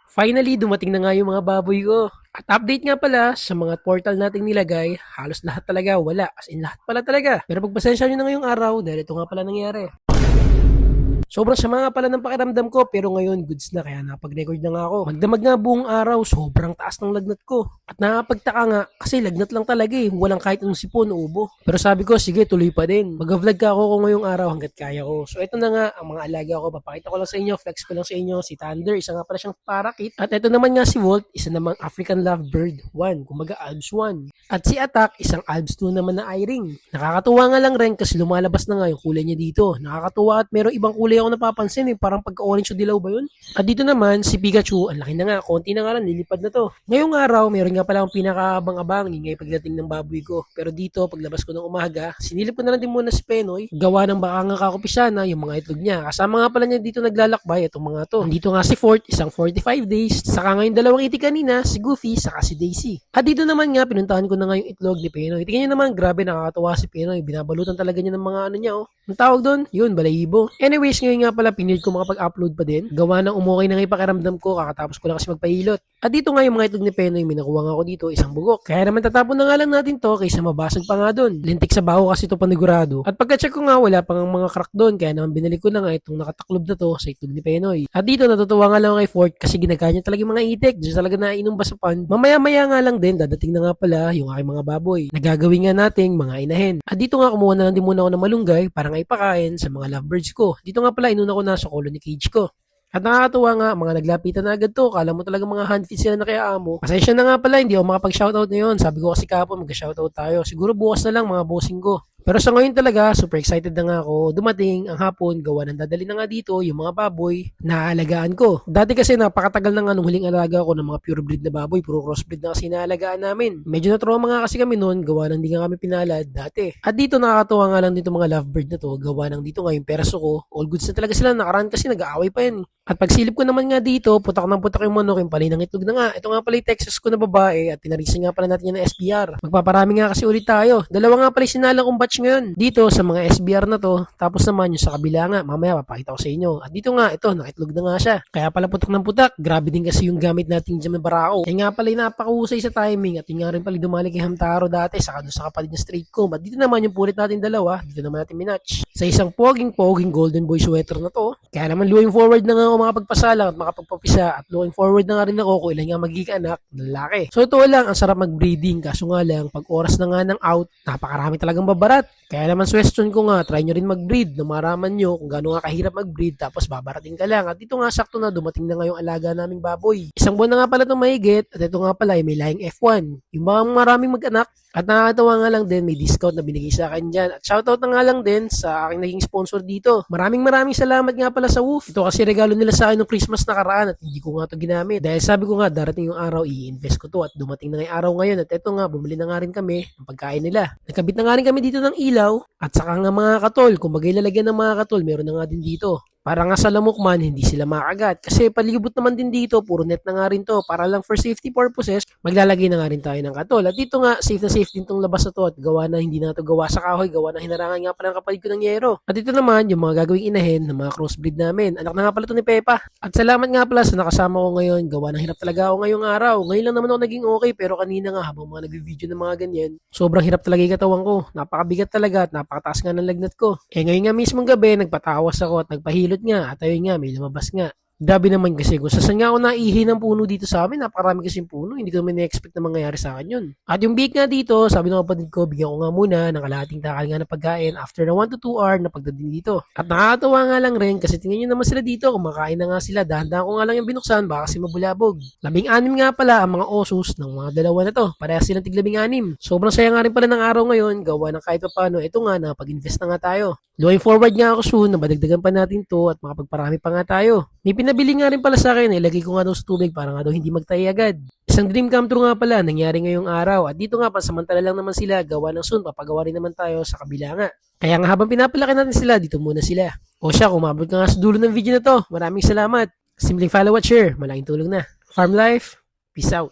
Finally, dumating na nga yung mga baboy ko. At update nga pala sa mga portal nating nilagay, halos lahat talaga wala. As in lahat pala talaga. Pero pagpasensya nyo na ngayong araw dahil ito nga pala nangyari. Sobrang sama nga pala ng pakiramdam ko pero ngayon goods na kaya napag-record na nga ako. Magdamag nga buong araw, sobrang taas ng lagnat ko. At nakapagtaka nga kasi lagnat lang talaga eh, walang kahit anong sipon o ubo. Pero sabi ko sige tuloy pa din. Mag-vlog ka ako ngayong araw hanggat kaya ko. So ito na nga ang mga alaga ko, papakita ko lang sa inyo, flex ko lang sa inyo. Si Thunder, isa nga pala siyang parakit. At ito naman nga si Volt, isa namang African Lovebird 1, kumbaga Albs 1. At si Attack, isang Albs 2 naman na eye-ring. Nakakatuwa nga lang rin kasi lumalabas na nga yung kulay niya dito. Nakakatuwa at merong ibang kulay ako napapansin eh, parang pagka-orange o dilaw ba yun? At dito naman, si Pikachu, ang laki na nga, konti na nga lang, nilipad na to. Ngayong araw, meron nga pala akong pinakaabang-abang ngingay pagdating ng baboy ko. Pero dito, paglabas ko ng umaga, sinilip ko na lang din muna si Penoy, gawa ng baka nga kakupisana yung mga itlog niya. Kasama nga pala niya dito naglalakbay, itong mga to. Dito nga si Fort, isang 45 days, saka nga yung dalawang itik kanina, si Goofy, saka si Daisy. At dito naman nga, pinuntahan ko na nga yung itlog ni Penoy. Tingnan niyo naman, grabe nakakatuwa si Penoy, binabalutan talaga niya ng mga ano niya oh. Ang tawag doon, yun, balahibo. Anyways, ngayon nga pala, pinilit ko makapag-upload pa din. Gawa ng umukay na nga yung pakiramdam ko, kakatapos ko lang kasi magpahilot. At dito nga yung mga itlog ni Penoy, may nakuha nga ako dito, isang bugok. Kaya naman tatapon na nga lang natin to, kaysa mabasag pa nga doon. Lintik sa baho kasi ito panigurado. At pagka-check ko nga, wala pang mga crack doon, kaya naman binalik ko na nga itong nakataklob na to sa itlog ni Penoy. At dito, natutuwa nga lang kay Fort kasi ginaganya talaga yung mga itik, dyan talaga nainom ba sa pan. Mamaya-maya nga lang din, dadating na nga pala yung aking mga baboy. Nagagawin nga nating mga inahin. At dito nga, kumuha na lang din muna ako ng malunggay para nga ipakain sa mga lovebirds ko. Dito nga pala, inuna ko na sa colony cage ko. At nakakatuwa nga, mga naglapitan na agad to. Kala mo talaga mga handfeeds sila na kaya amo. Pasensya na nga pala, hindi ako makapag-shoutout ngayon. Sabi ko kasi kapon, mag-shoutout tayo. Siguro bukas na lang mga bossing ko. Pero sa ngayon talaga, super excited na nga ako. Dumating ang hapon, gawa ng dadali na nga dito yung mga baboy na aalagaan ko. Dati kasi napakatagal na nga nung huling alaga ko ng mga pure breed na baboy. Puro crossbreed na kasi naalagaan namin. Medyo na-trauma nga kasi kami noon, gawa ng di nga kami pinalad dati. At dito nakakatuwa nga lang dito mga lovebird na to, gawa ng dito nga yung peraso ko. All goods na talaga sila, nakaraan kasi nag-aaway pa yan. At pagsilip ko naman nga dito, putak ng putak yung manok, yung palay ng itlog na nga. Ito nga pala yung Texas ko na babae at tinarisan nga pala natin yan ng SBR. Magpaparami nga kasi ulit tayo. Dalawa nga pala yung sinalang kong batch ngayon. Dito sa mga SBR na to, tapos naman yung sa kabila nga, mamaya papakita ko sa inyo. At dito nga, ito, nakitlog na nga siya. Kaya pala putak ng putak, grabe din kasi yung gamit natin dyan na barako. Kaya nga pala yung napakahusay sa timing at yun nga rin pala dumali kay Hamtaro dati, saka doon sa kapatid niya straight comb. At dito naman yung pulit natin dalawa, dito naman natin minatch. Sa isang poging golden boy sweater na to. Kaya naman looking forward na nga ako makapagpasalang at makapagpapisa at looking forward na nga rin ako kung ilan nga magiging anak ng lalaki. So ito lang, ang sarap mag-breeding kaso nga lang pag oras na nga ng out, napakarami talagang babarat. Kaya naman suggestion ko nga, try nyo rin mag-breed na maraman nyo kung gaano nga kahirap mag-breed tapos babarating ka lang. At dito nga sakto na dumating na nga yung alaga naming baboy. Isang buwan na nga pala itong mahigit at ito nga pala ay may lahing F1. Yung mga maraming mag-anak at nakakatawa nga lang din, may discount na binigay sa akin dyan. At shoutout na nga lang din sa aking naging sponsor dito. Maraming salamat nga pala sa Woof. Ito kasi regalo nila sa akin ng Christmas nakaraan at hindi ko nga to ginamit. Dahil sabi ko nga, darating yung araw, i-invest ko to at dumating na nga yung araw ngayon. At ito nga, bumili na nga rin kami ng pagkain nila. Nagkabit na nga rin kami dito ng ilaw at saka nga mga katol. Kung bagay lalagyan ng mga katol, meron na nga din dito. Para nga sa lamok man, hindi sila makagat. Kasi palibot naman din dito, puro net na nga rin to. Para lang for safety purposes, maglalagay na nga rin tayo ng katol. At dito nga, safe na safe din tong labas na to. At gawa na, hindi na to gawa sa kahoy, gawa na hinarangan nga pala ng kapatid ko ng yero. At dito naman, yung mga gagawing inahin ng mga crossbreed namin. Anak na nga pala to ni Pepa. At salamat nga pala sa nakasama ko ngayon. Gawa na hirap talaga ako ngayong araw. Ngayon lang naman ako naging okay, pero kanina nga habang mga nag-video ng mga ganyan, sobrang hirap talaga yung katawan ko. Napakabigat talaga at napakataas nga ng lagnat ko. Eh ngayon nga mismong gabi, nagpatawas ako at nagpahilot nga. At ayun nga, may lumabas nga. Grabe naman kasi kung saan nga ako naihi ng puno dito sa amin, napakarami kasi yung puno, hindi ko naman na-expect na mangyayari sa akin yun. At yung bake nga dito, sabi ng kapatid ko, bigyan ko nga muna ng kalahating takal nga ng pagkain after na 1 to 2 hour na pagdating dito. At nakakatawa nga lang rin kasi tingnan nyo naman sila dito, kumakain na nga sila, dahan-dahan ko nga lang yung binuksan, baka kasi mabulabog. 16 nga pala ang mga osus ng mga dalawa na to, parehas silang tig-16. Sobrang saya nga rin pala ng araw ngayon, gawa ng kahit pa paano, ito nga, nakapag-invest na nga tayo. Looking forward nga ako soon na madagdagan pa natin to at makapagparami pa nga tayo. May pinabili nga rin pala sa akin, ilagay ko nga daw sa tubig para nga daw hindi magtahi agad. Isang dream come true nga pala, nangyari ngayong araw. At dito nga, pansamantala lang naman sila, gawa ng soon, papagawa rin naman tayo sa kabila nga. Kaya nga habang pinapalaki natin sila, dito muna sila. O siya, kumabot ka nga sa dulo ng video na to. Maraming salamat. Simpleng follow at share, malaking tulong na. Farm life, peace out.